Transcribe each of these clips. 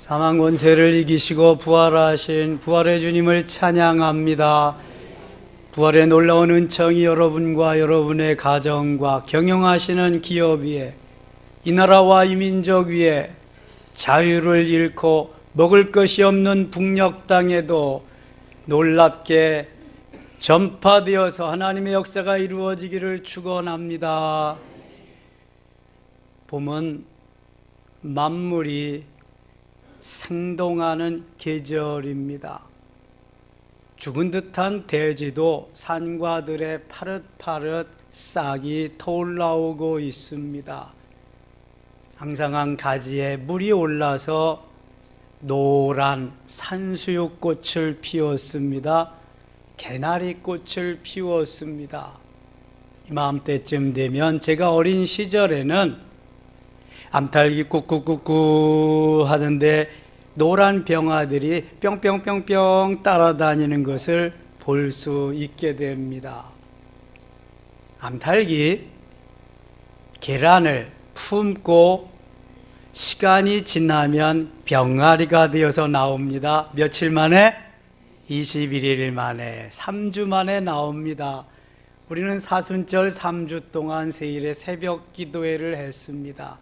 사망 권세를 이기시고 부활하신 부활의 주님을 찬양합니다. 부활의 놀라운 은총이 여러분과 여러분의 가정과 경영하시는 기업 위에, 이 나라와 이 민족 위에, 자유를 잃고 먹을 것이 없는 북녘 땅에도 놀랍게 전파되어서 하나님의 역사가 이루어지기를 축원합니다. 봄은 만물이 생동하는 계절입니다. 죽은 듯한 대지도 산과 들에 파릇파릇 싹이 터올라오고 있습니다. 앙상한 가지에 물이 올라서 노란 산수유꽃을 피웠습니다. 개나리꽃을 피웠습니다. 이맘때쯤 되면 제가 어린 시절에는 암탉이 꾹꾹꾹꾹 하던데 노란 병아들이 뿅뿅뿅뿅 따라다니는 것을 볼 수 있게 됩니다. 암탉이 계란을 품고 시간이 지나면 병아리가 되어서 나옵니다. 며칠 만에? 21일 만에, 3주 만에 나옵니다. 우리는 사순절 3주 동안 세일에 새벽 기도회를 했습니다.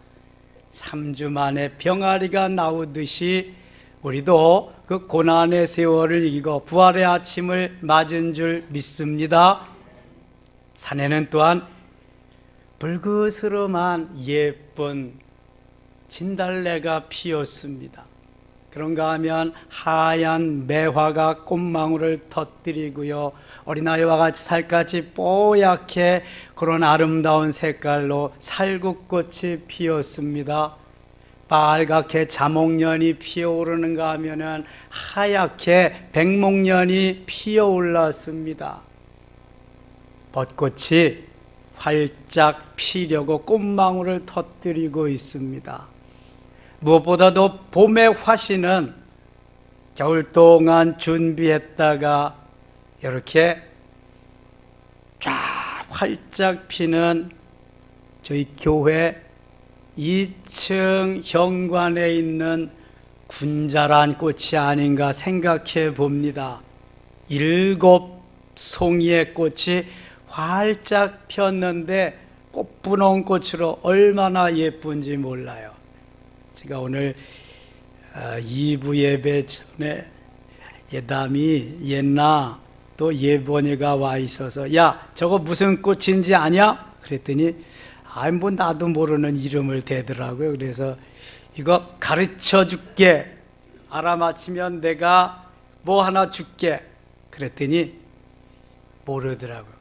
3주 만에 병아리가 나오듯이 우리도 그 고난의 세월을 이기고 부활의 아침을 맞은 줄 믿습니다. 산에는 또한 불그스름한 예쁜 진달래가 피었습니다. 그런가 하면 하얀 매화가 꽃망울을 터뜨리고요, 어린아이와 같이 살갗이 뽀얗게 그런 아름다운 색깔로 살구꽃이 피었습니다. 빨갛게 자목련이 피어오르는가 하면은 하얗게 백목련이 피어올랐습니다. 벚꽃이 활짝 피려고 꽃망울을 터뜨리고 있습니다. 무엇보다도 봄의 화신은 겨울 동안 준비했다가 이렇게 쫙 활짝 피는 저희 교회 2층 현관에 있는 군자란 꽃이 아닌가 생각해 봅니다. 7송이의 꽃이 활짝 폈는데 꽃분홍 꽃으로 얼마나 예쁜지 몰라요. 제가 오늘 2부 예배 전에 예담이 옛나 또 예번이가 와 있어서, 야, 저거 무슨 꽃인지 아냐? 그랬더니 뭐 나도 모르는 이름을 대더라고요. 그래서 이거 가르쳐 줄게, 알아맞히면 내가 뭐 하나 줄게. 그랬더니 모르더라고요.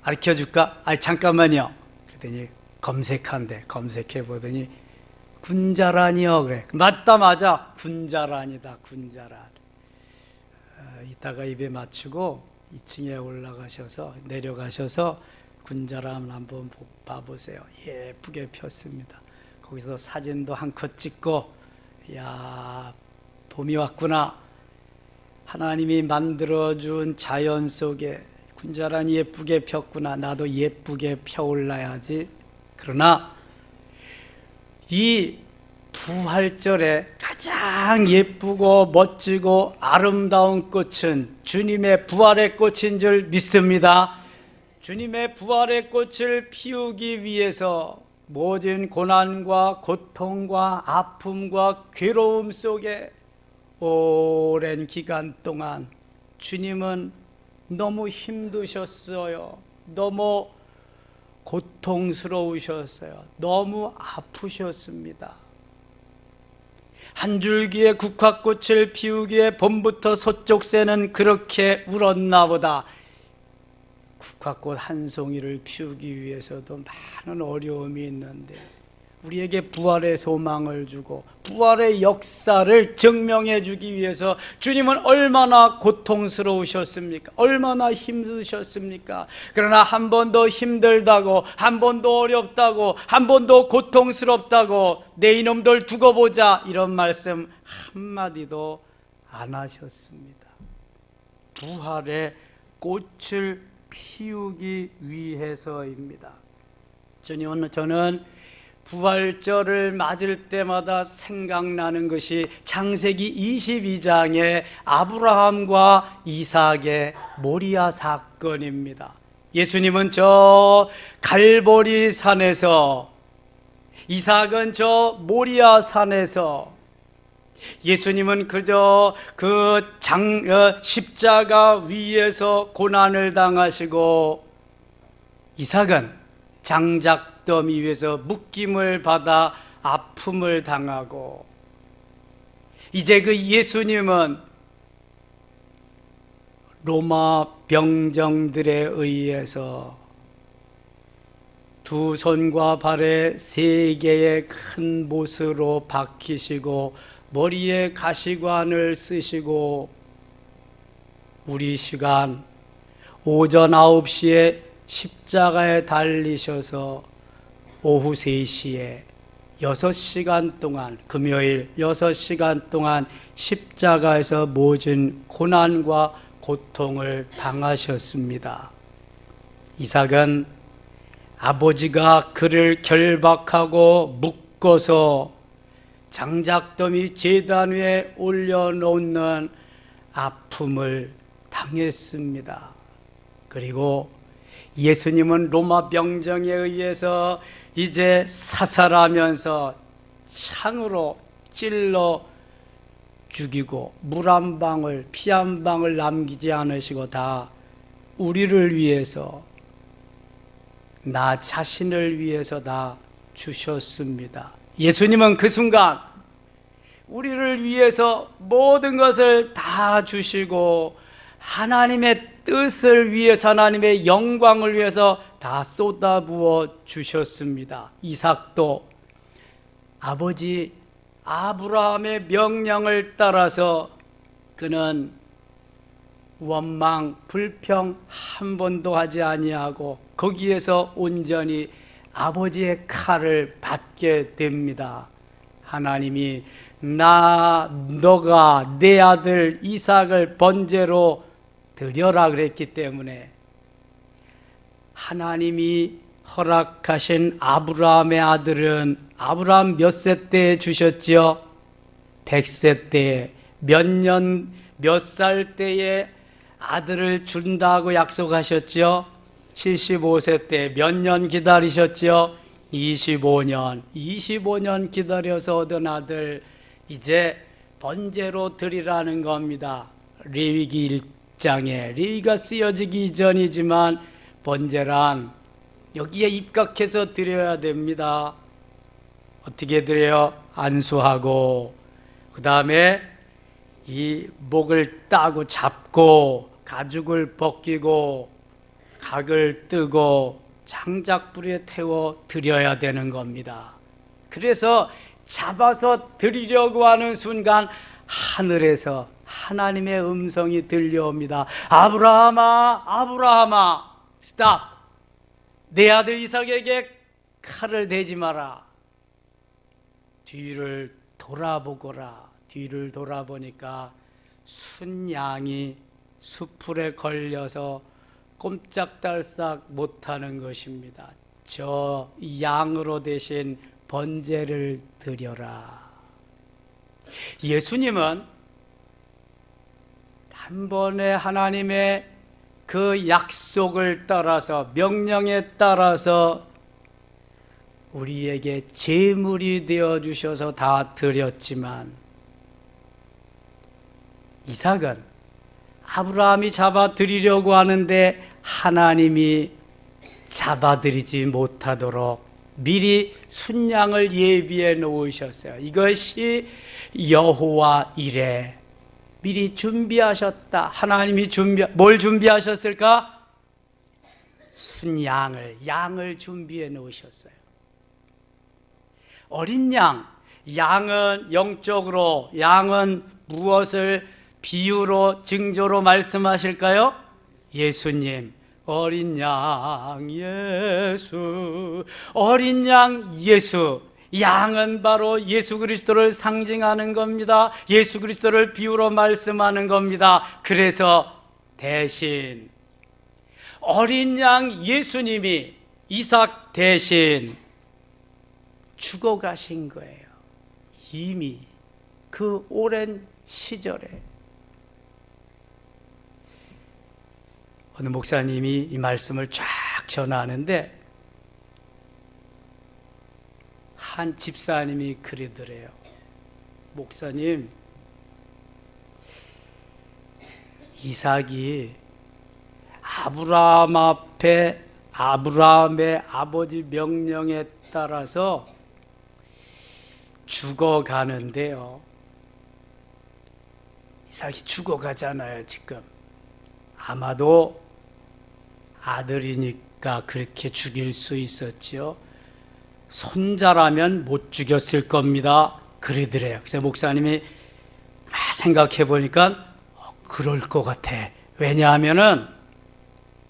가르쳐 줄까? 잠깐만요. 그랬더니 검색해 보더니 군자란이요. 그래. 맞다. 군자란이다. 군자란. 이따가 입에 맞추고 2층에 내려가셔서 군자란 한번 봐보세요. 예쁘게 폈습니다. 거기서 사진도 한 컷 찍고, 야, 봄이 왔구나. 하나님이 만들어준 자연 속에 군자란이 예쁘게 폈구나. 나도 예쁘게 펴올라야지. 그러나 이 부활절에 가장 예쁘고 멋지고 아름다운 꽃은 주님의 부활의 꽃인 줄 믿습니다. 주님의 부활의 꽃을 피우기 위해서 모든 고난과 고통과 아픔과 괴로움 속에 오랜 기간 동안 주님은 너무 힘드셨어요. 너무 고통스러우셨어요. 너무 아프셨습니다. 한 줄기의 국화꽃을 피우기에 봄부터 서쪽새는 그렇게 울었나 보다. 국화꽃 한 송이를 피우기 위해서도 많은 어려움이 있는데 우리에게 부활의 소망을 주고 부활의 역사를 증명해 주기 위해서 주님은 얼마나 고통스러우셨습니까? 얼마나 힘드셨습니까? 그러나 한 번도 힘들다고, 한 번도 어렵다고, 한 번도 고통스럽다고 내 이놈들 두고 보자 이런 말씀 한마디도 안 하셨습니다. 부활의 꽃을 피우기 위해서입니다. 저는 부활절을 맞을 때마다 생각나는 것이 창세기 22장의 아브라함과 이삭의 모리아 사건입니다. 예수님은 저 갈보리 산에서, 이삭은 저 모리아 산에서, 예수님은 그저 십자가 위에서 고난을 당하시고, 이삭은 장작더미 위에서 묶임을 받아 아픔을 당하고, 이제 그 예수님은 로마 병정들에 의해서 두 손과 발에 3개의 큰 못으로 박히시고 머리에 가시관을 쓰시고, 우리 시간 오전 9시에 십자가에 달리셔서 오후 3시에 6시간 동안, 금요일 6시간 동안 십자가에서 모진 고난과 고통을 당하셨습니다. 이삭은 아버지가 그를 결박하고 묶어서 장작더미 제단 위에 올려놓는 아픔을 당했습니다. 그리고 예수님은 로마 병정에 의해서 이제 사살하면서 창으로 찔러 죽이고 물 한 방울, 피 한 방울 남기지 않으시고 다 우리를 위해서, 나 자신을 위해서 다 주셨습니다. 예수님은 그 순간 우리를 위해서 모든 것을 다 주시고 하나님의 뜻을 위해서, 하나님의 영광을 위해서 다 쏟아부어 주셨습니다. 이삭도 아버지 아브라함의 명령을 따라서 그는 원망, 불평 한 번도 하지 아니하고 거기에서 온전히 아버지의 칼을 받게 됩니다. 하나님이 너가 내 아들 이삭을 번제로 드려라 그랬기 때문에 하나님이 허락하신 아브라함의 아들은 아브라함 몇 세 때에 주셨지요? 100세 때에, 몇 살 때에 아들을 준다고 약속하셨죠? 75세 때 몇 년 기다리셨죠? 25년 기다려서 얻은 아들, 이제 번제로 드리라는 겁니다. 레위기 1장에, 레위기가 쓰여지기 이전이지만 번제란 여기에 입각해서 드려야 됩니다. 어떻게 드려요? 안수하고, 그 다음에 이 목을 따고 잡고 가죽을 벗기고 각을 뜨고 장작불에 태워 드려야 되는 겁니다. 그래서 잡아서 드리려고 하는 순간 하늘에서 하나님의 음성이 들려옵니다. 아브라함아, 아브라함아, 스탑! 내 아들 이삭에게 칼을 대지 마라. 뒤를 돌아보거라. 뒤를 돌아보니까 순양이 수풀에 걸려서 꼼짝달싹 못하는 것입니다. 저 양으로 대신 번제를 드려라. 예수님은 단번에 하나님의 그 약속을 따라서, 명령에 따라서 우리에게 제물이 되어주셔서 다 드렸지만, 이삭은 아브라함이 잡아드리려고 하는데 하나님이 잡아드리지 못하도록 미리 순양을 예비해 놓으셨어요. 이것이 여호와 이레, 미리 준비하셨다. 하나님이 뭘 준비하셨을까? 양을 준비해 놓으셨어요. 어린 양은 영적으로, 양은 무엇을 비유로, 징조로 말씀하실까요? 예수님, 어린 양 예수, 어린 양 예수. 양은 바로 예수 그리스도를 상징하는 겁니다. 예수 그리스도를 비유로 말씀하는 겁니다. 그래서 대신 어린 양 예수님이 이삭 대신 죽어가신 거예요. 이미 그 오랜 시절에. 어느 목사님이 이 말씀을 쫙 전하는데 한 집사님이 그러더래요. 목사님, 이삭이 아브라함 앞에 아브라함의 아버지 명령에 따라서 죽어가는데요. 이삭이 죽어가잖아요, 지금. 아마도 아들이니까 그렇게 죽일 수 있었죠. 손자라면 못 죽였을 겁니다. 그러더래요. 그래서 목사님이 생각해 보니까 그럴 것 같아. 왜냐하면은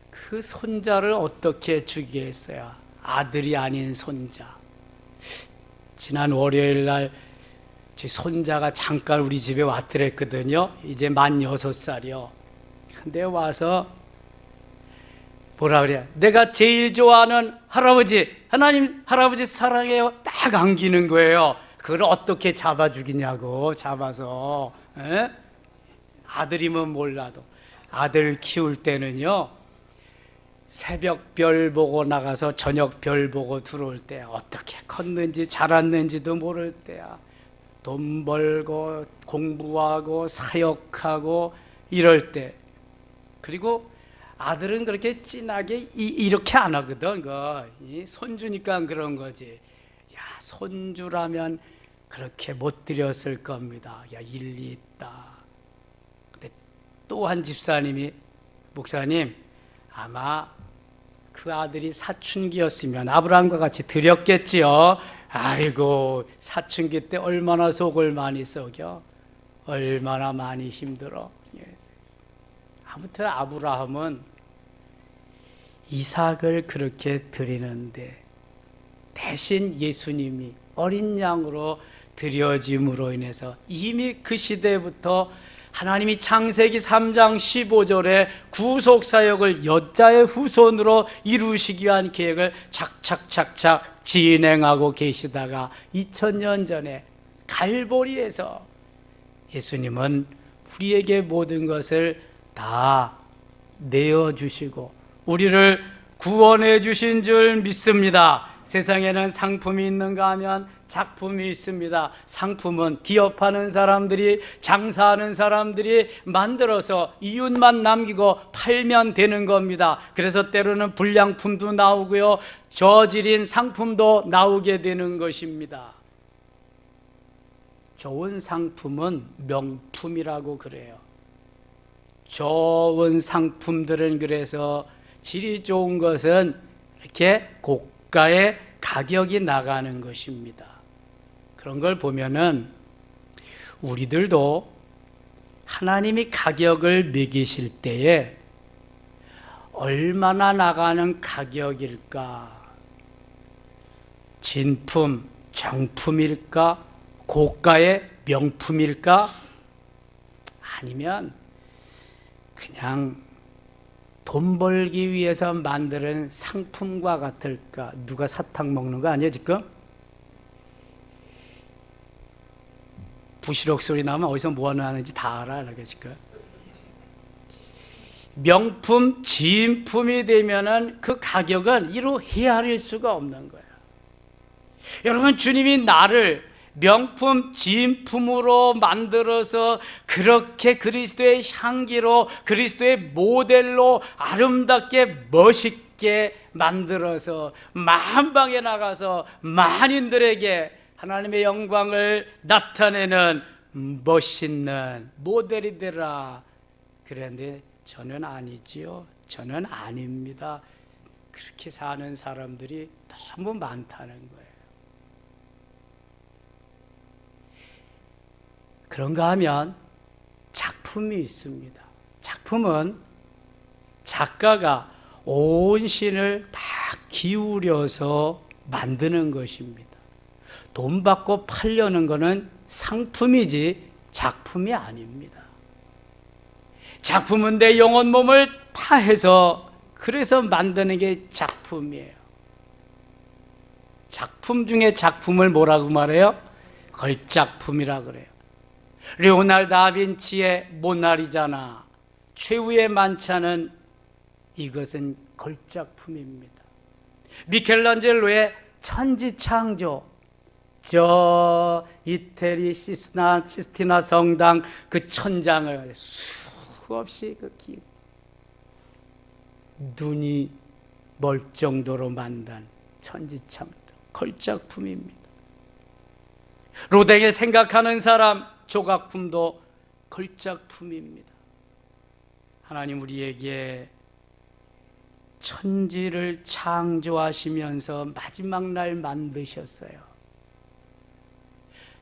그 손자를 어떻게 죽이겠어요? 아들이 아닌 손자. 지난 월요일 날 제 손자가 잠깐 우리 집에 왔더랬거든요. 이제 만 6살이요. 근데 와서 뭐라 그래요? 내가 제일 좋아하는 할아버지, 하나님 할아버지 사랑해요. 딱 안기는 거예요. 그걸 어떻게 잡아 죽이냐고. 잡아서. 에? 아들이면 몰라도. 아들 키울 때는요, 새벽별 보고 나가서 저녁별 보고 들어올 때 어떻게 컸는지 자랐는지도 모를 때야. 돈 벌고 공부하고 사역하고 이럴 때. 그리고 아들은 그렇게 진하게 이렇게 안 하거든. 손주니까 그런 거지. 야, 손주라면 그렇게 못 드렸을 겁니다. 야, 일리 있다. 근데 또 한 집사님이, 목사님, 아마 그 아들이 사춘기였으면 아브라함과 같이 드렸겠지요. 아이고, 사춘기 때 얼마나 속을 많이 썩여, 얼마나 많이 힘들어. 아무튼 아브라함은 이삭을 그렇게 드리는데 대신 예수님이 어린 양으로 드려짐으로 인해서 이미 그 시대부터 하나님이 창세기 3장 15절에 구속사역을 여자의 후손으로 이루시기 위한 계획을 착착착착 진행하고 계시다가 2000년 전에 갈보리에서 예수님은 우리에게 모든 것을 다 내어주시고 우리를 구원해 주신 줄 믿습니다. 세상에는 상품이 있는가 하면 작품이 있습니다. 상품은 기업하는 사람들이, 장사하는 사람들이 만들어서 이웃만 남기고 팔면 되는 겁니다. 그래서 때로는 불량품도 나오고요, 저질인 상품도 나오게 되는 것입니다. 좋은 상품은 명품이라고 그래요. 좋은 상품들은 그래서 질이 좋은 것은 이렇게 고가의 가격이 나가는 것입니다. 그런 걸 보면은 우리들도 하나님이 가격을 매기실 때에 얼마나 나가는 가격일까? 진품, 정품일까? 고가의 명품일까? 아니면 그냥 돈 벌기 위해서 만드는 상품과 같을까? 누가 사탕 먹는 거 아니에요 지금? 부시럭 소리 나면 어디서 뭐 하는지 다 알아. 지금 명품, 진품이 되면은 그 가격은 이루 헤아릴 수가 없는 거예요. 여러분, 주님이 나를 명품, 진품으로 만들어서 그렇게 그리스도의 향기로, 그리스도의 모델로 아름답게 멋있게 만들어서 만방에 나가서 만인들에게 하나님의 영광을 나타내는 멋있는 모델이 되라. 그런데 저는 아니지요. 저는 아닙니다. 그렇게 사는 사람들이 너무 많다는 거예요. 그런가 하면 작품이 있습니다. 작품은 작가가 온 신을 다 기울여서 만드는 것입니다. 돈 받고 팔려는 것은 상품이지 작품이 아닙니다. 작품은 내 영혼 몸을 다해서 그래서 만드는 게 작품이에요. 작품 중에 작품을 뭐라고 말해요? 걸작품이라 그래요. 레오나르도 다빈치의 모나리자나, 최후의 만찬은 이것은 걸작품입니다. 미켈란젤로의 천지창조, 저 이태리 시스티나 성당 그 천장을 수없이 눈이 멀 정도로 만든 천지창조, 걸작품입니다. 로댕을 생각하는 사람, 조각품도 걸작품입니다. 하나님 우리에게 천지를 창조하시면서 마지막 날 만드셨어요.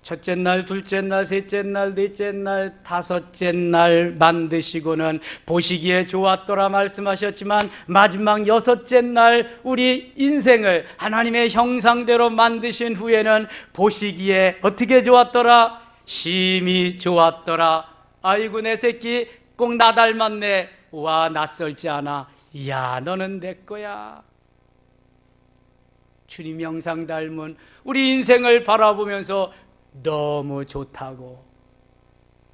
첫째 날, 둘째 날, 셋째 날, 넷째 날, 다섯째 날 만드시고는 보시기에 좋았더라 말씀하셨지만 마지막 여섯째 날 우리 인생을 하나님의 형상대로 만드신 후에는 보시기에 어떻게 좋았더라? 심히 좋았더라. 아이고 내 새끼 꼭 나 닮았네. 와 낯설지 않아. 야 너는 내 거야. 주님 형상 닮은 우리 인생을 바라보면서 너무 좋다고,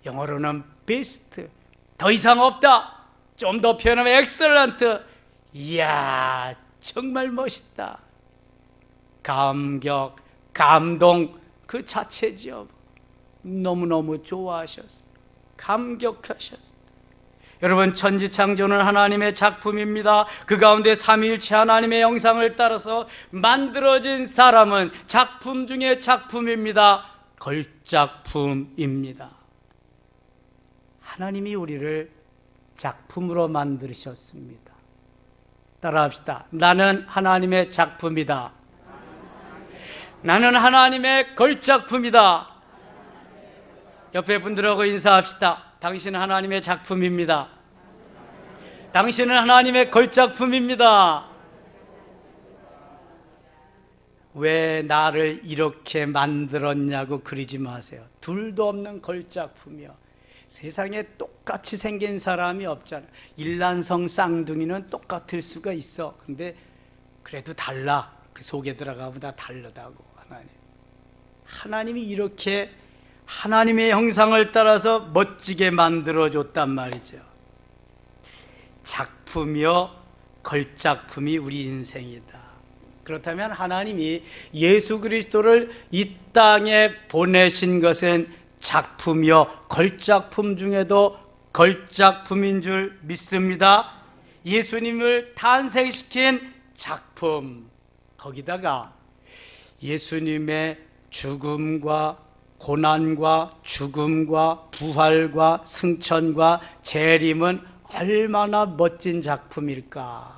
영어로는 best, 더 이상 없다, 좀 더 표현하면 excellent, 이야 정말 멋있다, 감격, 감동 그 자체지요. 너무너무 좋아하셨어요. 감격하셨어요. 여러분 천지창조는 하나님의 작품입니다. 그 가운데 삼위일체 하나님의 형상을 따라서 만들어진 사람은 작품 중에 작품입니다. 걸작품입니다. 하나님이 우리를 작품으로 만드셨습니다. 따라합시다. 나는 하나님의 작품이다. 나는 하나님의 걸작품이다. 옆에 분들하고 인사합시다. 당신은 하나님의 작품입니다. 당신은 하나님의 걸작품입니다. 왜 나를 이렇게 만들었냐고 그러지 마세요. 둘도 없는 걸작품이요. 세상에 똑같이 생긴 사람이 없잖아요. 일란성 쌍둥이는 똑같을 수가 있어. 근데 그래도 달라. 그 속에 들어가면 다 다르다고. 하나님이 이렇게 하나님의 형상을 따라서 멋지게 만들어줬단 말이죠. 작품이요 걸작품이 우리 인생이다. 그렇다면 하나님이 예수 그리스도를 이 땅에 보내신 것은 작품이요 걸작품 중에도 걸작품인 줄 믿습니다. 예수님을 탄생시킨 작품, 거기다가 예수님의 죽음과 고난과 죽음과 부활과 승천과 재림은 얼마나 멋진 작품일까.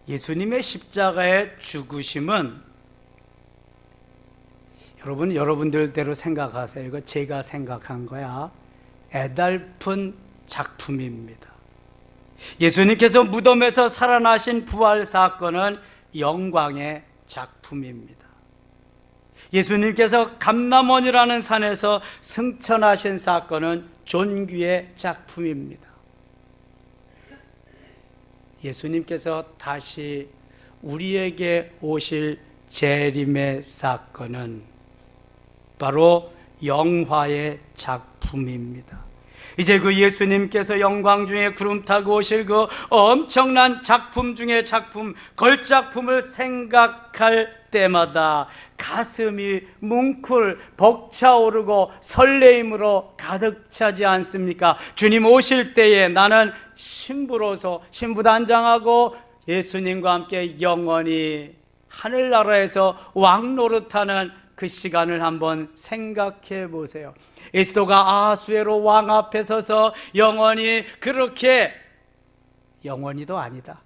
예수님의 십자가의 죽으심은 여러분들대로 생각하세요. 이거 제가 생각한 거야. 애달픈 작품입니다. 예수님께서 무덤에서 살아나신 부활 사건은 영광의 작품입니다. 예수님께서 감람원이라는 산에서 승천하신 사건은 존귀의 작품입니다. 예수님께서 다시 우리에게 오실 재림의 사건은 바로 영화의 작품입니다. 이제 그 예수님께서 영광 중에 구름 타고 오실 그 엄청난 작품 중에 작품, 걸작품을 생각할 때마다 가슴이 뭉클 벅차오르고 설레임으로 가득 차지 않습니까? 주님 오실 때에 나는 신부로서 신부단장하고 예수님과 함께 영원히 하늘나라에서 왕노릇하는 그 시간을 한번 생각해 보세요. 에스더가 아수에로 왕 앞에 서서 영원히 그렇게, 영원히도 아니다,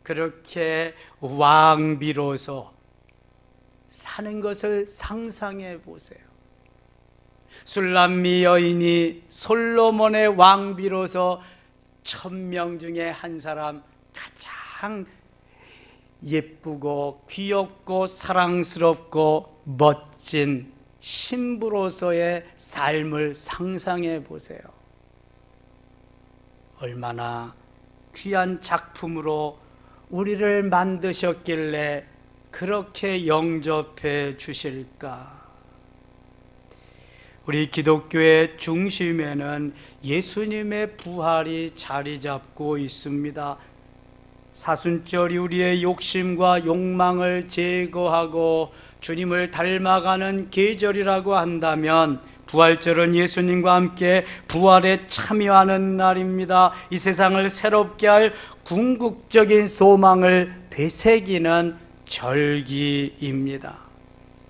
그렇게 왕비로서 사는 것을 상상해 보세요. 술람미 여인이 솔로몬의 왕비로서 1000명 중에 한 사람, 가장 예쁘고 귀엽고 사랑스럽고 멋진 신부로서의 삶을 상상해 보세요. 얼마나 귀한 작품으로 우리를 만드셨길래 그렇게 영접해 주실까? 우리 기독교의 중심에는 예수님의 부활이 자리 잡고 있습니다. 사순절이 우리의 욕심과 욕망을 제거하고 주님을 닮아가는 계절이라고 한다면 부활절은 예수님과 함께 부활에 참여하는 날입니다. 이 세상을 새롭게 할 궁극적인 소망을 되새기는 절기입니다.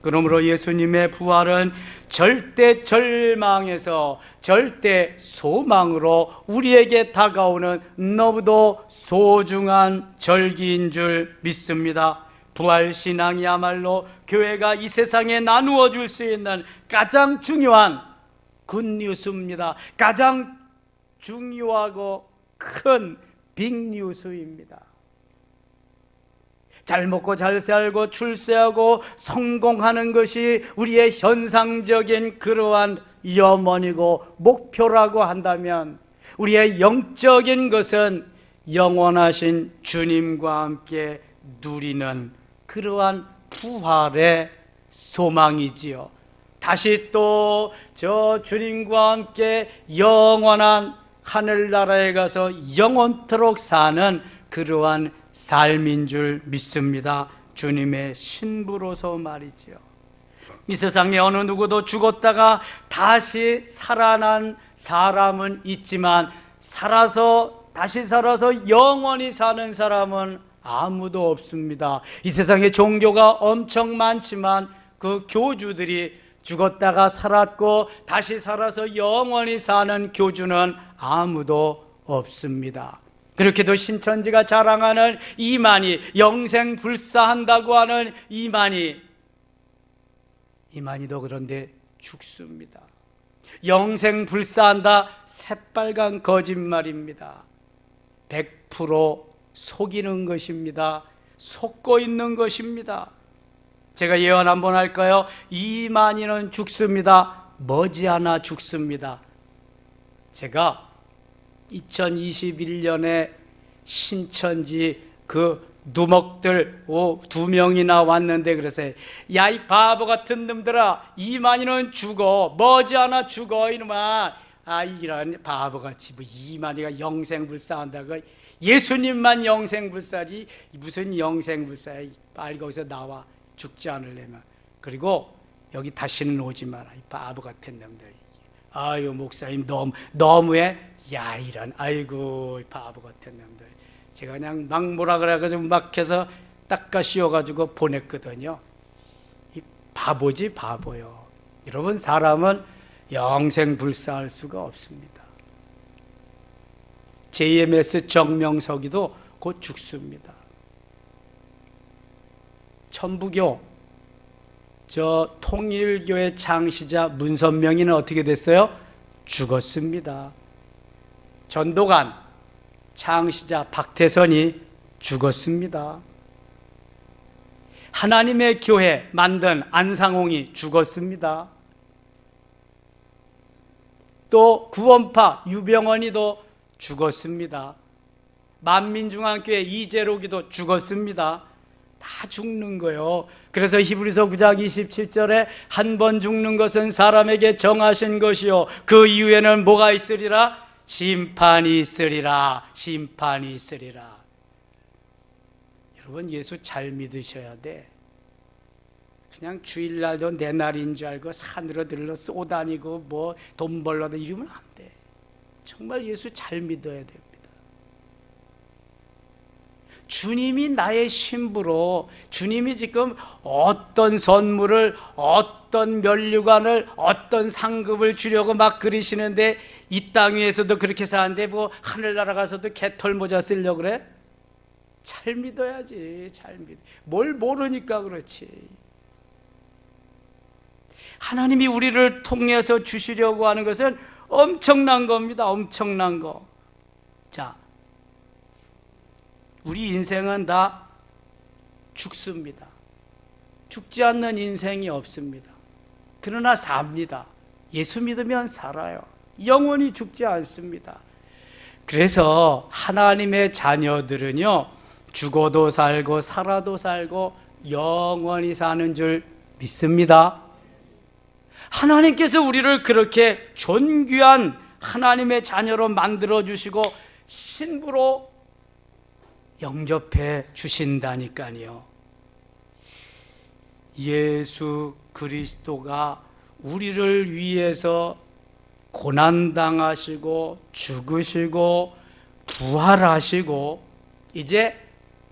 그러므로 예수님의 부활은 절대 절망에서 절대 소망으로 우리에게 다가오는 너무도 소중한 절기인 줄 믿습니다. 부활신앙이야말로 교회가 이 세상에 나누어 줄 수 있는 가장 중요한 굿뉴스입니다. 가장 중요하고 큰 빅뉴스입니다. 잘 먹고 잘 살고 출세하고 성공하는 것이 우리의 현상적인 그러한 염원이고 목표라고 한다면, 우리의 영적인 것은 영원하신 주님과 함께 누리는 그러한 부활의 소망이지요. 다시 또 저 주님과 함께 영원한 하늘나라에 가서 영원토록 사는 그러한 삶인 줄 믿습니다. 주님의 신부로서 말이지요. 이 세상에 어느 누구도 죽었다가 다시 살아난 사람은 있지만 다시 살아서 영원히 사는 사람은 아무도 없습니다. 이 세상에 종교가 엄청 많지만 그 교주들이 죽었다가 살았고 다시 살아서 영원히 사는 교주는 아무도 없습니다. 그렇게도 신천지가 자랑하는 이만희, 영생불사한다고 하는 이만희도 그런데 죽습니다. 영생불사한다, 새빨간 거짓말입니다. 100% 속이는 것입니다. 속고 있는 것입니다. 제가 예언 한번 할까요? 이만희는 죽습니다. 머지않아 죽습니다. 제가 2021년에 신천지 그 누먹들 2명이나 왔는데, 그래서 야, 이 바보 같은 놈들아, 이만희는 죽어, 머지않아 죽어, 이놈아. 이런 바보같이 뭐 이만희가 영생불사한다고, 예수님만 영생불사지 무슨 영생불사야. 빨리 거기서 나와, 죽지 않으려면. 그리고 여기 다시는 오지 마라, 이 바보 같은 놈들. 아유 목사님 너무해. 야, 이런, 아이고 바보 같은 놈들. 제가 그냥 막 뭐라 그래가지고 막 해서 닦아 씌워가지고 보냈거든요. 이 바보지 바보요. 여러분, 사람은 영생불사할 수가 없습니다. JMS 정명석이도 곧 죽습니다. 천부교 저 통일교의 창시자 문선명이는 어떻게 됐어요? 죽었습니다. 전도관 창시자 박태선이 죽었습니다. 하나님의 교회 만든 안상홍이 죽었습니다. 또 구원파 유병원이도 죽었습니다. 만민중앙교회 이재록이도 죽었습니다. 다 죽는 거예요. 그래서 히브리서 9장 27절에 한 번 죽는 것은 사람에게 정하신 것이요 그 이후에는 뭐가 있으리라? 심판이 있으리라. 심판이 있으리라. 여러분, 예수 잘 믿으셔야 돼. 그냥 주일날도 내 날인 줄 알고 산으로 들러 쏘다니고 뭐 돈 벌러다 이러면 안 돼. 정말 예수 잘 믿어야 됩니다. 주님이 나의 신부로, 주님이 지금 어떤 선물을, 어떤 면류관을, 어떤 상급을 주려고 막 그러시는데, 이 땅 위에서도 그렇게 사는데 뭐 하늘나라 가서도 개털 모자 쓰려고 그래? 잘 믿어야지. 잘 믿어. 뭘 모르니까 그렇지. 하나님이 우리를 통해서 주시려고 하는 것은 엄청난 겁니다. 엄청난 거. 자, 우리 인생은 다 죽습니다. 죽지 않는 인생이 없습니다. 그러나 삽니다. 예수 믿으면 살아요. 영원히 죽지 않습니다. 그래서 하나님의 자녀들은요, 죽어도 살고 살아도 살고 영원히 사는 줄 믿습니다. 하나님께서 우리를 그렇게 존귀한 하나님의 자녀로 만들어 주시고 신부로 영접해 주신다니까요. 예수 그리스도가 우리를 위해서 고난당하시고 죽으시고 부활하시고 이제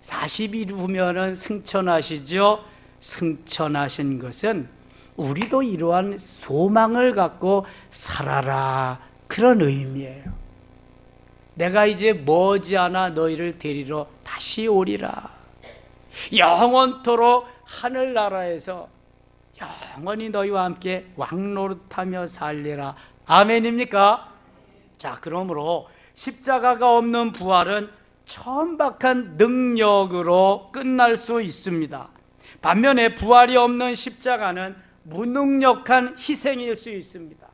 40일 후면은 승천하시죠. 승천하신 것은 우리도 이러한 소망을 갖고 살아라, 그런 의미예요. 내가 이제 머지않아 너희를 데리러 다시 오리라. 영원토록 하늘나라에서 영원히 너희와 함께 왕노릇하며 살리라. 아멘입니까? 자, 그러므로 십자가가 없는 부활은 천박한 능력으로 끝날 수 있습니다. 반면에 부활이 없는 십자가는 무능력한 희생일 수 있습니다.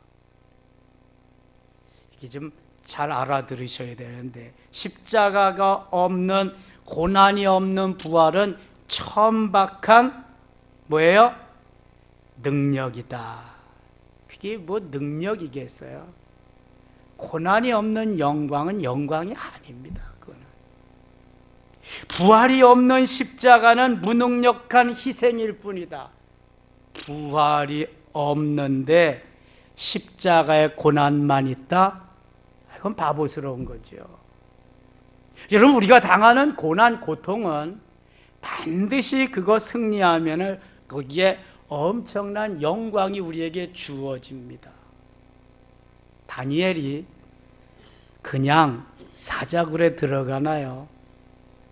이게 좀 잘 알아들으셔야 되는데, 십자가가 없는, 고난이 없는 부활은 천박한 뭐예요? 능력이다. 그게 뭐 능력이겠어요? 고난이 없는 영광은 영광이 아닙니다. 그거는. 부활이 없는 십자가는 무능력한 희생일 뿐이다. 부활이 없는데 십자가의 고난만 있다? 그건 바보스러운 거죠. 여러분, 우리가 당하는 고난, 고통은 반드시 그거 승리하면 거기에 엄청난 영광이 우리에게 주어집니다. 다니엘이 그냥 사자굴에 들어가나요?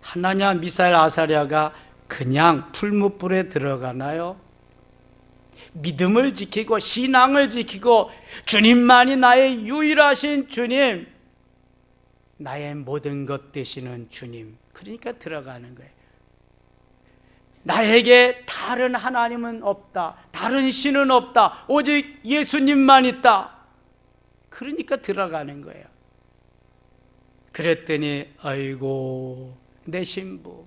하나냐, 미사엘, 아사랴가 그냥 풀무불에 들어가나요? 믿음을 지키고 신앙을 지키고 주님만이 나의 유일하신 주님, 나의 모든 것 되시는 주님, 그러니까 들어가는 거예요. 나에게 다른 하나님은 없다, 다른 신은 없다, 오직 예수님만 있다. 그러니까 들어가는 거예요. 그랬더니 아이고, 내 신부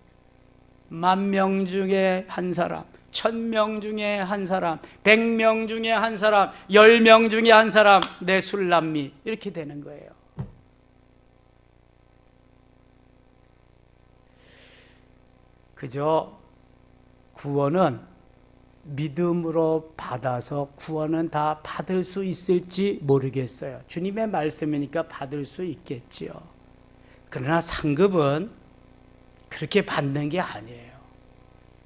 10,000명 중에 한 사람, 1,000명 중에 한 사람, 100명 중에 한 사람, 10명 중에 한 사람, 내 술람미, 이렇게 되는 거예요. 그저 구원은 믿음으로 받아서 구원은 다 받을 수 있을지 모르겠어요. 주님의 말씀이니까 받을 수 있겠지요. 그러나 상급은 그렇게 받는 게 아니에요.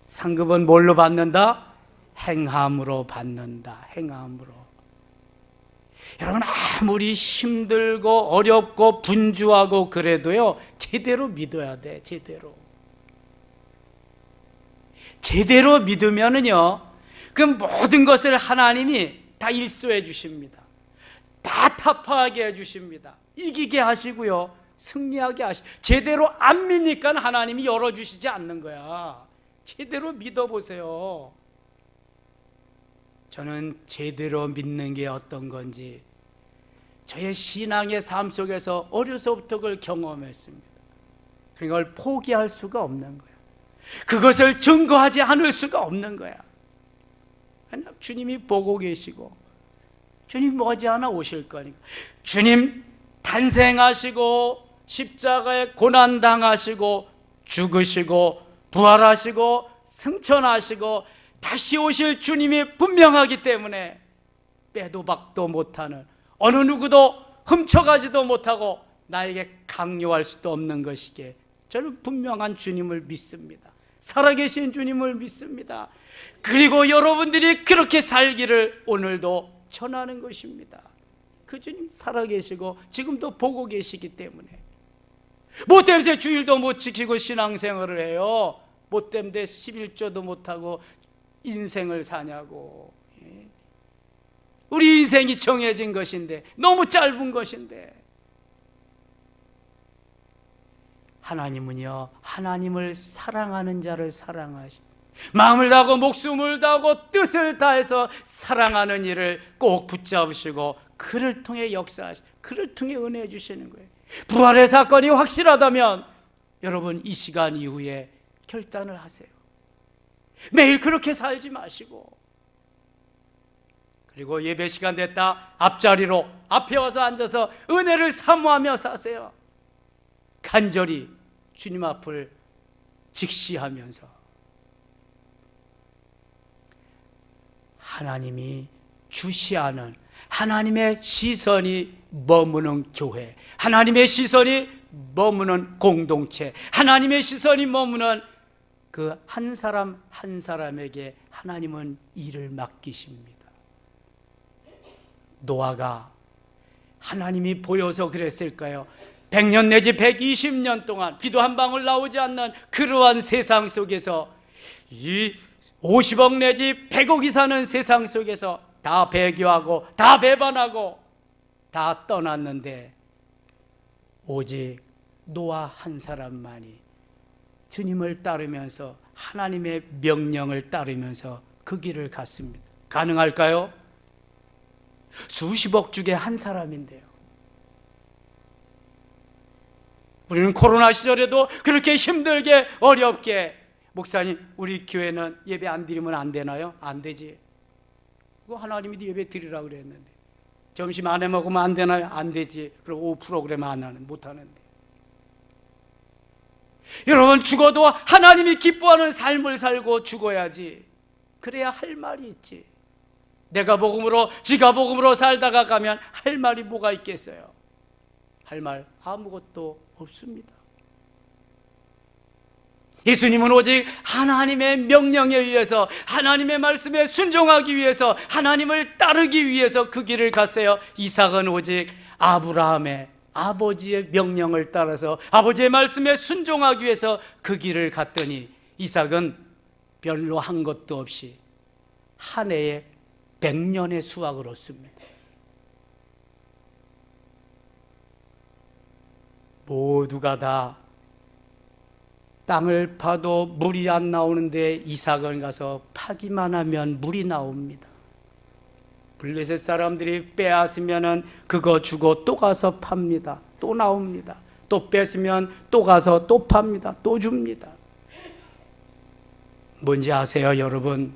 상급은 뭘로 받는다? 행함으로 받는다. 행함으로. 여러분, 아무리 힘들고 어렵고 분주하고 그래도요, 제대로 믿어야 돼. 제대로 믿으면은요, 그 모든 것을 하나님이 다 일소해 주십니다. 다 타파하게 해 주십니다. 이기게 하시고요, 승리하게 하시고. 제대로 안 믿으니까 하나님이 열어주시지 않는 거야. 제대로 믿어보세요. 저는 제대로 믿는 게 어떤 건지 저의 신앙의 삶 속에서 어려서부터 그걸 경험했습니다. 그걸 포기할 수가 없는 거야. 그것을 증거하지 않을 수가 없는 거야. 주님이 보고 계시고 주님 머지않아 오실 거니까. 주님 탄생하시고 십자가에 고난당하시고 죽으시고 부활하시고 승천하시고 다시 오실 주님이 분명하기 때문에 빼도 박도 못하는, 어느 누구도 훔쳐가지도 못하고 나에게 강요할 수도 없는 것이기에 저는 분명한 주님을 믿습니다. 살아계신 주님을 믿습니다. 그리고 여러분들이 그렇게 살기를 오늘도 전하는 것입니다. 그 주님 살아계시고 지금도 보고 계시기 때문에. 뭐 때문에 주일도 못 지키고 신앙생활을 해요? 뭐 때문에 11조도 못하고 인생을 사냐고. 우리 인생이 정해진 것인데, 너무 짧은 것인데. 하나님은요, 하나님을 사랑하는 자를 사랑하시고 마음을 다하고 목숨을 다하고 뜻을 다해서 사랑하는 일을 꼭 붙잡으시고 그를 통해 역사하시고 그를 통해 은혜 주시는 거예요. 부활의 사건이 확실하다면 여러분, 이 시간 이후에 결단을 하세요. 매일 그렇게 살지 마시고, 그리고 예배 시간 됐다 앞자리로 앞에 와서 앉아서 은혜를 사모하며 사세요. 간절히 주님 앞을 직시하면서 하나님이 주시하는, 하나님의 시선이 머무는 교회, 하나님의 시선이 머무는 공동체, 하나님의 시선이 머무는 그 한 사람 한 사람에게 하나님은 일을 맡기십니다. 노아가 하나님이 보여서 그랬을까요? 100년 내지 120년 동안 비도 한 방울 나오지 않는 그러한 세상 속에서, 이 50억 내지 100억이 사는 세상 속에서 다 배교하고 다 배반하고 다 떠났는데, 오직 노아 한 사람만이 주님을 따르면서 하나님의 명령을 따르면서 그 길을 갔습니다. 가능할까요? 수십억 중에 한 사람인데요. 우리는 코로나 시절에도 그렇게 힘들게 어렵게, 목사님 우리 교회는 예배 안 드리면 안 되나요? 안 되지. 그거 하나님이 예배 드리라고 그랬는데. 점심 안 해 먹으면 안 되나요? 안 되지. 그럼 오후 프로그램 안 하는, 못 하는데. 여러분, 죽어도 하나님이 기뻐하는 삶을 살고 죽어야지. 그래야 할 말이 있지. 내가 복음으로, 지가 복음으로 살다가 가면 할 말이 뭐가 있겠어요? 할 말 아무것도 없습니다. 예수님은 오직 하나님의 명령에 의해서, 하나님의 말씀에 순종하기 위해서, 하나님을 따르기 위해서 그 길을 갔어요. 이삭은 오직 아브라함의 아버지의 명령을 따라서 아버지의 말씀에 순종하기 위해서 그 길을 갔더니, 이삭은 별로 한 것도 없이 한 해에 100년의 수확을 얻습니다. 모두가 다 땅을 파도 물이 안 나오는데 이삭은 가서 파기만 하면 물이 나옵니다. 블레셋 사람들이 빼앗으면 그거 주고 또 가서 팝니다. 또 나옵니다. 또 뺏으면 또 가서 또 팝니다. 또 줍니다. 뭔지 아세요, 여러분?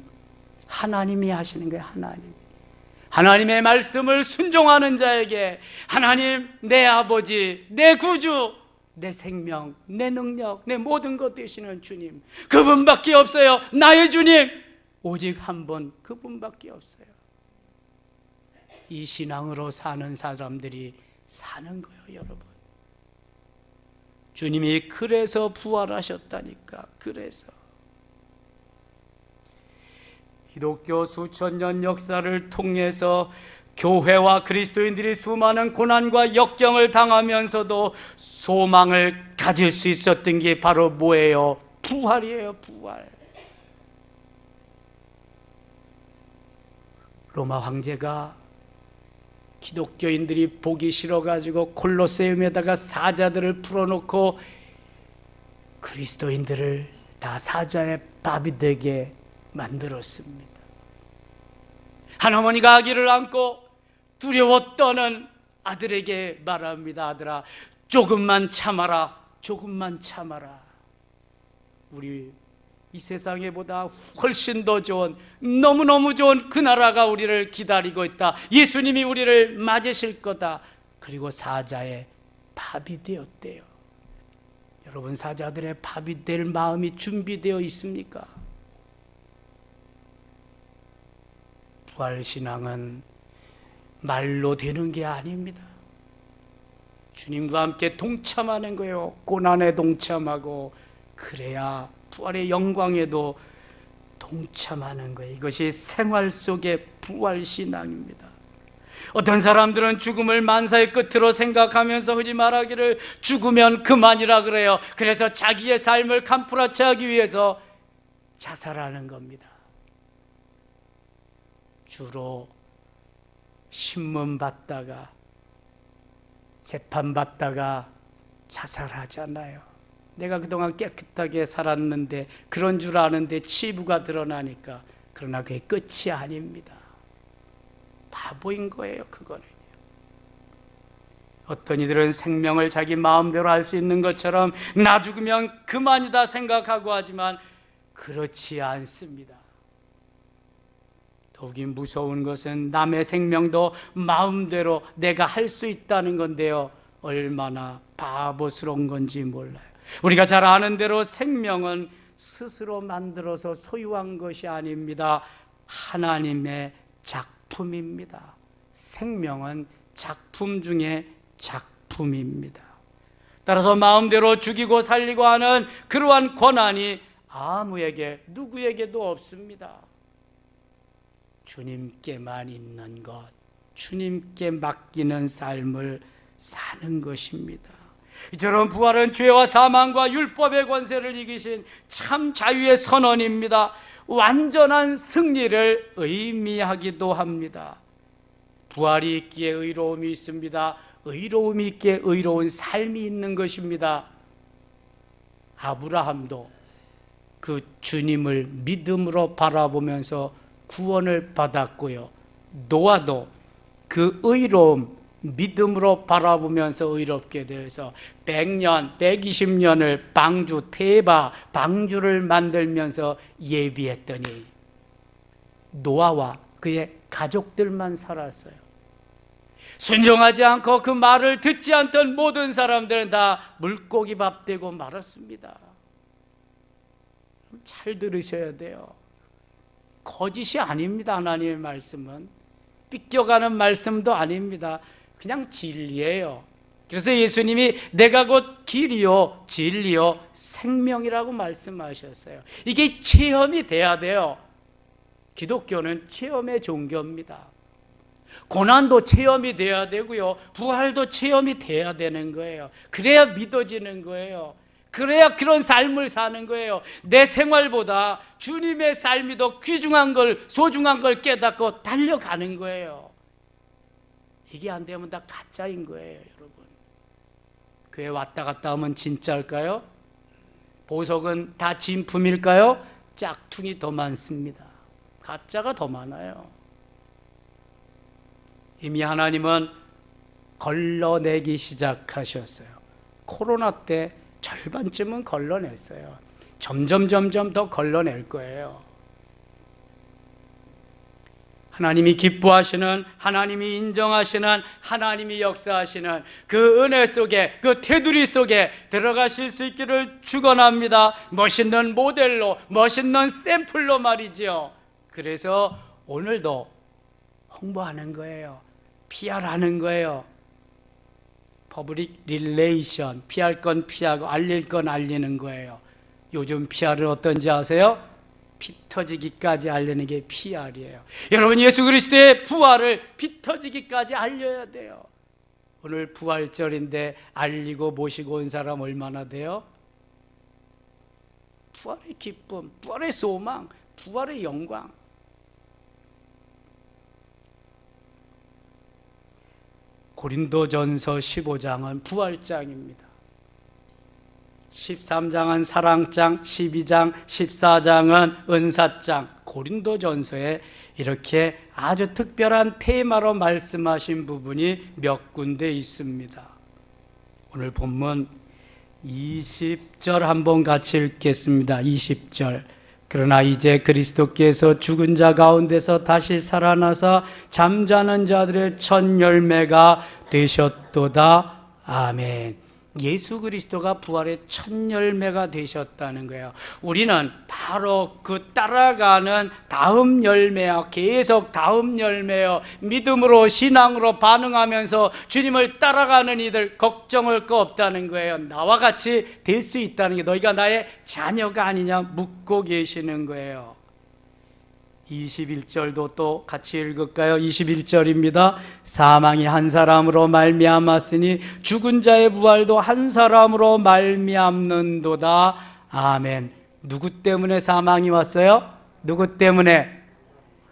하나님이 하시는 거예요. 하나님의 말씀을 순종하는 자에게 하나님, 내 아버지, 내 구주, 내 생명, 내 능력, 내 모든 것 되시는 주님, 그분밖에 없어요. 나의 주님, 오직 한 분, 그분밖에 없어요. 이 신앙으로 사는 사람들이 사는 거예요, 여러분. 주님이 그래서 부활하셨다니까. 그래서 기독교 수천 년 역사를 통해서 교회와 그리스도인들이 수많은 고난과 역경을 당하면서도 소망을 가질 수 있었던 게 바로 뭐예요? 부활이에요, 부활. 로마 황제가 기독교인들이 보기 싫어가지고 콜로세움에다가 사자들을 풀어놓고 그리스도인들을 다 사자의 밥이 되게 만들었습니다. 한 어머니가 아기를 안고 두려워 떠는 아들에게 말합니다. 아들아, 조금만 참아라. 조금만 참아라. 우리 이 세상에보다 훨씬 더 좋은, 너무너무 좋은 그 나라가 우리를 기다리고 있다. 예수님이 우리를 맞으실 거다. 그리고 사자의 밥이 되었대요. 여러분, 사자들의 밥이 될 마음이 준비되어 있습니까? 부활신앙은 말로 되는 게 아닙니다. 주님과 함께 동참하는 거예요. 고난에 동참하고, 그래야 부활의 영광에도 동참하는 거예요. 이것이 생활 속의 부활신앙입니다. 어떤 사람들은 죽음을 만사의 끝으로 생각하면서 흔히 말하기를 죽으면 그만이라 그래요. 그래서 자기의 삶을 간푸라치 하기 위해서 자살하는 겁니다. 주로 신문 받다가, 재판 받다가 자살하잖아요. 내가 그동안 깨끗하게 살았는데, 그런 줄 아는데 치부가 드러나니까. 그러나 그게 끝이 아닙니다. 바보인 거예요, 그거는. 어떤 이들은 생명을 자기 마음대로 할 수 있는 것처럼 나 죽으면 그만이다 생각하고 하지만 그렇지 않습니다. 더욱이 무서운 것은 남의 생명도 마음대로 내가 할 수 있다는 건데요, 얼마나 바보스러운 건지 몰라요. 우리가 잘 아는 대로 생명은 스스로 만들어서 소유한 것이 아닙니다. 하나님의 작품입니다. 생명은 작품 중에 작품입니다. 따라서 마음대로 죽이고 살리고 하는 그러한 권한이 아무에게 누구에게도 없습니다. 주님께만 있는 것, 주님께 맡기는 삶을 사는 것입니다. 이처럼 부활은 죄와 사망과 율법의 권세를 이기신 참 자유의 선언입니다. 완전한 승리를 의미하기도 합니다. 부활이 있기에 의로움이 있습니다. 의로움이 있기에 의로운 삶이 있는 것입니다. 아브라함도 그 주님을 믿음으로 바라보면서 구원을 받았고요, 노아도 그 의로움 믿음으로 바라보면서 의롭게 되어서 100년, 120년을 방주, 테바 방주를 만들면서 예비했더니 노아와 그의 가족들만 살았어요. 순종하지 않고 그 말을 듣지 않던 모든 사람들은 다 물고기 밥 되고 말았습니다. 잘 들으셔야 돼요. 거짓이 아닙니다. 하나님의 말씀은 삐껴가는 말씀도 아닙니다. 그냥 진리예요. 그래서 예수님이 내가 곧 길이요 진리요 생명이라고 말씀하셨어요. 이게 체험이 돼야 돼요. 기독교는 체험의 종교입니다. 고난도 체험이 돼야 되고요, 부활도 체험이 돼야 되는 거예요. 그래야 믿어지는 거예요. 그래야 그런 삶을 사는 거예요. 내 생활보다 주님의 삶이 더 귀중한 걸, 소중한 걸 깨닫고 달려가는 거예요. 이게 안 되면 다 가짜인 거예요, 여러분. 교회 왔다 갔다 하면 진짜일까요? 보석은 다 진품일까요? 짝퉁이 더 많습니다. 가짜가 더 많아요. 이미 하나님은 걸러내기 시작하셨어요. 코로나 때 절반쯤은 걸러냈어요. 점점 더 걸러낼 거예요. 하나님이 기뻐하시는, 하나님이 인정하시는, 하나님이 역사하시는 그 은혜 속에, 그 테두리 속에 들어가실 수 있기를 축원합니다. 멋있는 모델로, 멋있는 샘플로 말이죠. 그래서 오늘도 홍보하는 거예요. PR하는 거예요. 퍼블릭 릴레이션, 피할 건 피하고 알릴 건 알리는 거예요. 요즘 PR은 어떤지 아세요? 피 터지기까지 알리는 게 PR이에요. 여러분, 예수 그리스도의 부활을 피 터지기까지 알려야 돼요. 오늘 부활절인데 알리고 모시고 온 사람 얼마나 돼요? 부활의 기쁨, 부활의 소망, 부활의 영광. 고린도전서 15장은 부활장입니다. 13장은 사랑장, 12장, 14장은 은사장. 고린도전서에 이렇게 아주 특별한 테마로 말씀하신 부분이 몇 군데 있습니다. 오늘 본문 20절 한번 같이 읽겠습니다. 20절. 그러나 이제 그리스도께서 죽은 자 가운데서 다시 살아나서 잠자는 자들의 첫 열매가 되셨도다. 아멘. 예수 그리스도가 부활의 첫 열매가 되셨다는 거예요. 우리는 바로 그 따라가는 다음 열매야. 계속 다음 열매요. 믿음으로, 신앙으로 반응하면서 주님을 따라가는 이들, 걱정할 거 없다는 거예요. 나와 같이 될 수 있다는 게, 너희가 나의 자녀가 아니냐 묻고 계시는 거예요. 21절도 또 같이 읽을까요? 21절입니다. 사망이 한 사람으로 말미암았으니 죽은 자의 부활도 한 사람으로 말미암는도다. 아멘. 누구 때문에 사망이 왔어요? 누구 때문에?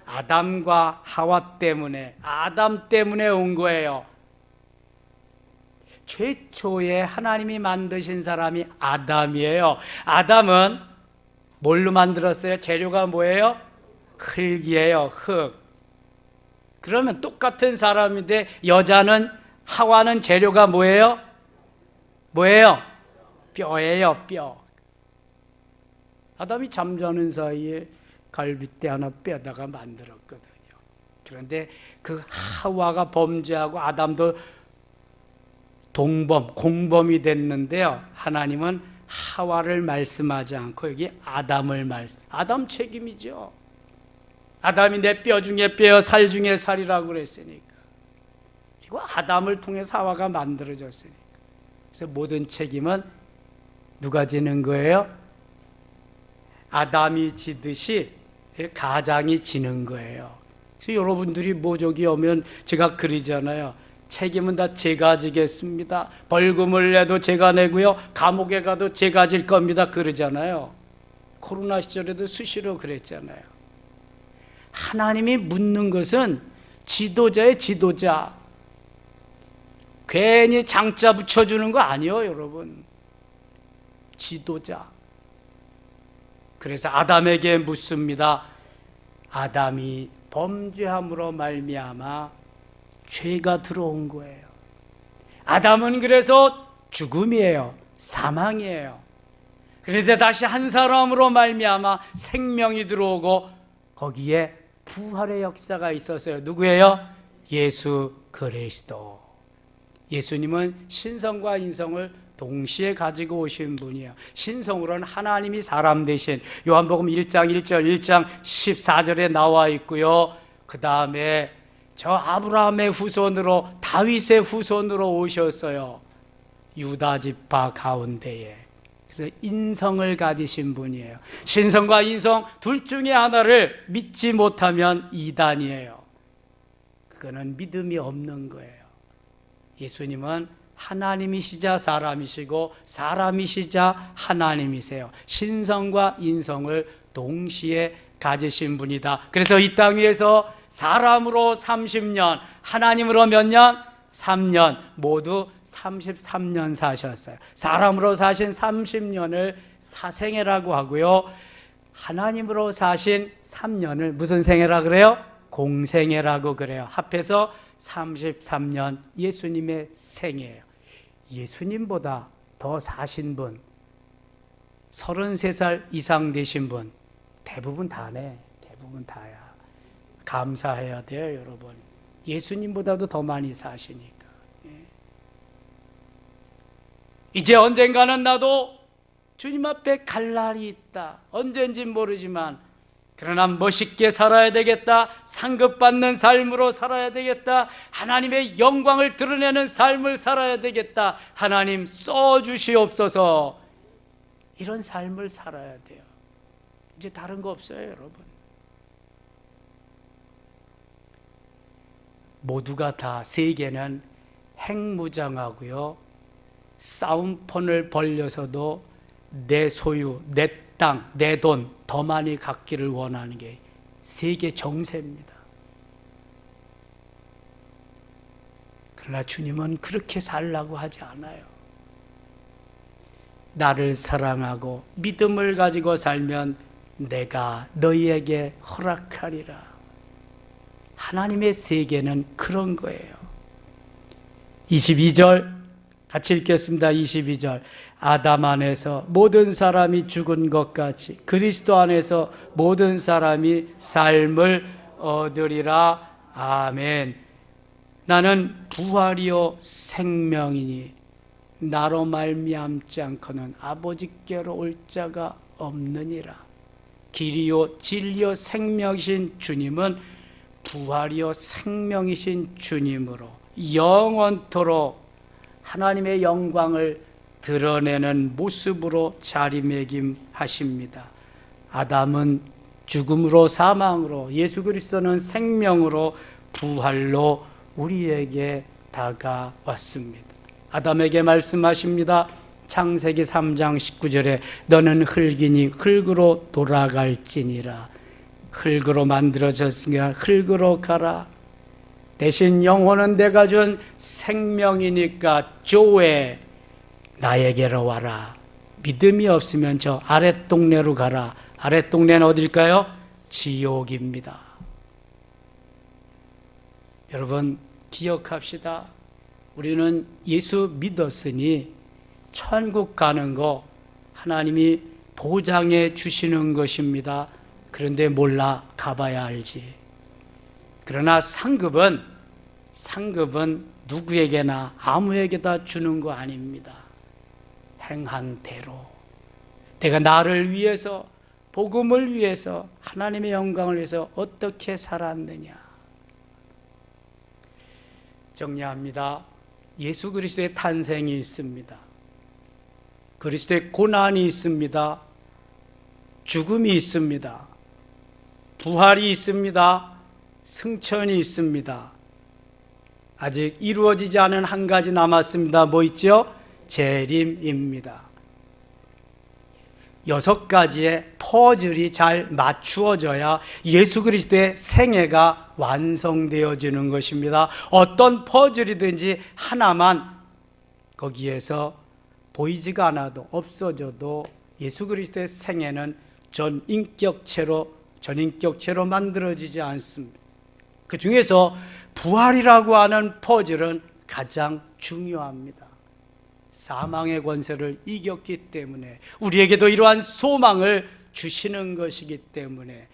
아담과 하와 때문에, 아담 때문에 온 거예요. 최초에 하나님이 만드신 사람이 아담이에요. 아담은 뭘로 만들었어요? 재료가 뭐예요? 흙이에요. 흙. 그러면 똑같은 사람인데 여자는 하와는 재료가 뭐예요? 뭐예요? 뼈예요, 뼈. 아담이 잠자는 사이에 갈빗대 하나 빼다가 만들었거든요. 그런데 그 하와가 범죄하고 아담도 공범이 됐는데요. 하나님은 하와를 말씀하지 않고 여기 아담을 아담 책임이죠. 아담이 내 뼈 중에 뼈, 살 중에 살이라고 그랬으니까. 그리고 아담을 통해서 하와가 만들어졌으니까. 그래서 모든 책임은 누가 지는 거예요? 아담이 지듯이 가장이 지는 거예요. 그래서 여러분들이 모족이 오면 제가 그러잖아요. 책임은 다 제가 지겠습니다. 벌금을 내도 제가 내고요. 감옥에 가도 제가 질 겁니다. 그러잖아요. 코로나 시절에도 수시로 그랬잖아요. 하나님이 묻는 것은 지도자의 지도자. 괜히 장자 붙여주는 거 아니에요, 여러분. 지도자. 그래서 아담에게 묻습니다. 아담이 범죄함으로 말미암아 죄가 들어온 거예요. 아담은 그래서 죽음이에요. 사망이에요. 그런데 다시 한 사람으로 말미암아 생명이 들어오고 거기에 부활의 역사가 있었어요. 누구예요? 예수 그리스도. 예수님은 신성과 인성을 동시에 가지고 오신 분이에요. 신성으로는 하나님이 사람 되신 요한복음 1장 1절 1장 14절에 나와 있고요. 그 다음에 저 아브라함의 후손으로 다윗의 후손으로 오셨어요. 유다 지파 가운데에. 그래서 인성을 가지신 분이에요. 신성과 인성 둘 중에 하나를 믿지 못하면 이단이에요. 그거는 믿음이 없는 거예요. 예수님은 하나님이시자 사람이시고 사람이시자 하나님이세요. 신성과 인성을 동시에 가지신 분이다. 그래서 이 땅 위에서 사람으로 30년, 하나님으로 몇 년? 3년, 모두 33년 사셨어요. 사람으로 사신 30년을 사생애라고 하고요. 하나님으로 사신 3년을 무슨 생애라 그래요? 공생애라고 그래요. 합해서 33년 예수님의 생애예요. 예수님보다 더 사신 분, 33살 이상 되신 분 대부분 다네. 대부분 다야. 감사해야 돼요, 여러분. 예수님보다도 더 많이 사시니까. 이제 언젠가는 나도 주님 앞에 갈 날이 있다. 언젠진 모르지만 그러나 멋있게 살아야 되겠다. 상급받는 삶으로 살아야 되겠다. 하나님의 영광을 드러내는 삶을 살아야 되겠다. 하나님 써주시옵소서. 이런 삶을 살아야 돼요. 이제 다른 거 없어요, 여러분. 모두가 다 세계는 핵무장하고요. 싸움폰을 벌려서도 내 소유, 내 땅, 내 돈 더 많이 갖기를 원하는 게 세계 정세입니다. 그러나 주님은 그렇게 살라고 하지 않아요. 나를 사랑하고 믿음을 가지고 살면 내가 너희에게 허락하리라. 하나님의 세계는 그런 거예요. 22절 같이 읽겠습니다. 22절. 아담 안에서 모든 사람이 죽은 것 같이 그리스도 안에서 모든 사람이 삶을 얻으리라. 아멘. 나는 부활이요 생명이니 나로 말미암지 않고는 아버지께로 올 자가 없느니라. 길이요 진리요 생명이신 주님은 부활이요 생명이신 주님으로 영원토록 하나님의 영광을 드러내는 모습으로 자리매김하십니다. 아담은 죽음으로 사망으로, 예수 그리스도는 생명으로 부활로 우리에게 다가왔습니다. 아담에게 말씀하십니다. 창세기 3장 19절에 너는 흙이니 흙으로 돌아갈지니라. 흙으로 만들어졌으니까 흙으로 가라. 대신 영혼은 내가 준 생명이니까 조에 나에게로 와라. 믿음이 없으면 저 아랫동네로 가라. 아랫동네는 어딜까요? 지옥입니다. 여러분 기억합시다. 우리는 예수 믿었으니 천국 가는 거 하나님이 보장해 주시는 것입니다. 그런데 몰라 가봐야 알지. 그러나 상급은 누구에게나 아무에게나 주는 거 아닙니다. 행한 대로 내가 나를 위해서, 복음을 위해서, 하나님의 영광을 위해서 어떻게 살았느냐. 정리합니다. 예수 그리스도의 탄생이 있습니다. 그리스도의 고난이 있습니다. 죽음이 있습니다. 부활이 있습니다. 승천이 있습니다. 아직 이루어지지 않은 한 가지 남았습니다. 뭐 있죠? 재림입니다. 6가지의 퍼즐이 잘 맞추어져야 예수 그리스도의 생애가 완성되어지는 것입니다. 어떤 퍼즐이든지 하나만 거기에서 보이지가 않아도, 없어져도 예수 그리스도의 생애는 전인격체로 만들어지지 않습니다. 그 중에서 부활이라고 하는 퍼즐은 가장 중요합니다. 사망의 권세를 이겼기 때문에, 우리에게도 이러한 소망을 주시는 것이기 때문에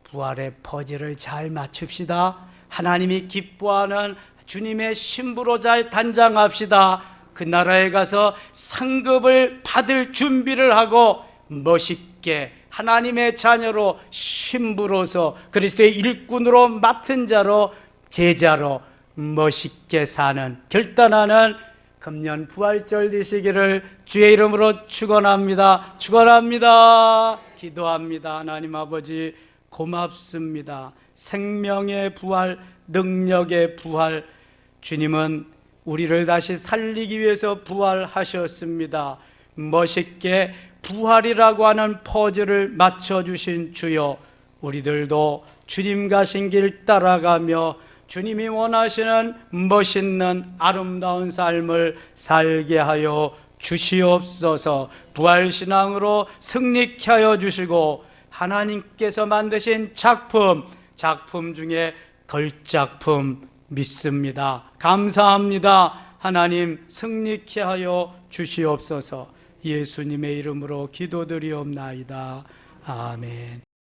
부활의 퍼즐을 잘 맞춥시다. 하나님이 기뻐하는 주님의 신부로 잘 단장합시다. 그 나라에 가서 상급을 받을 준비를 하고 멋있게 하나님의 자녀로, 신부로서, 그리스도의 일꾼으로, 맡은 자로, 제자로 멋있게 사는, 결단하는 금년 부활절 되시기를 주의 이름으로 축원합니다. 기도합니다. 하나님 아버지 고맙습니다. 생명의 부활, 능력의 부활, 주님은 우리를 다시 살리기 위해서 부활하셨습니다. 멋있게 부활이라고 하는 퍼즐을 맞춰주신 주여, 우리들도 주님 가신 길 따라가며 주님이 원하시는 멋있는 아름다운 삶을 살게 하여 주시옵소서. 부활신앙으로 승리케 하여 주시고, 하나님께서 만드신 작품 중에 걸작품 믿습니다. 감사합니다. 하나님 승리케 하여 주시옵소서. 예수님의 이름으로 기도드리옵나이다. 아멘.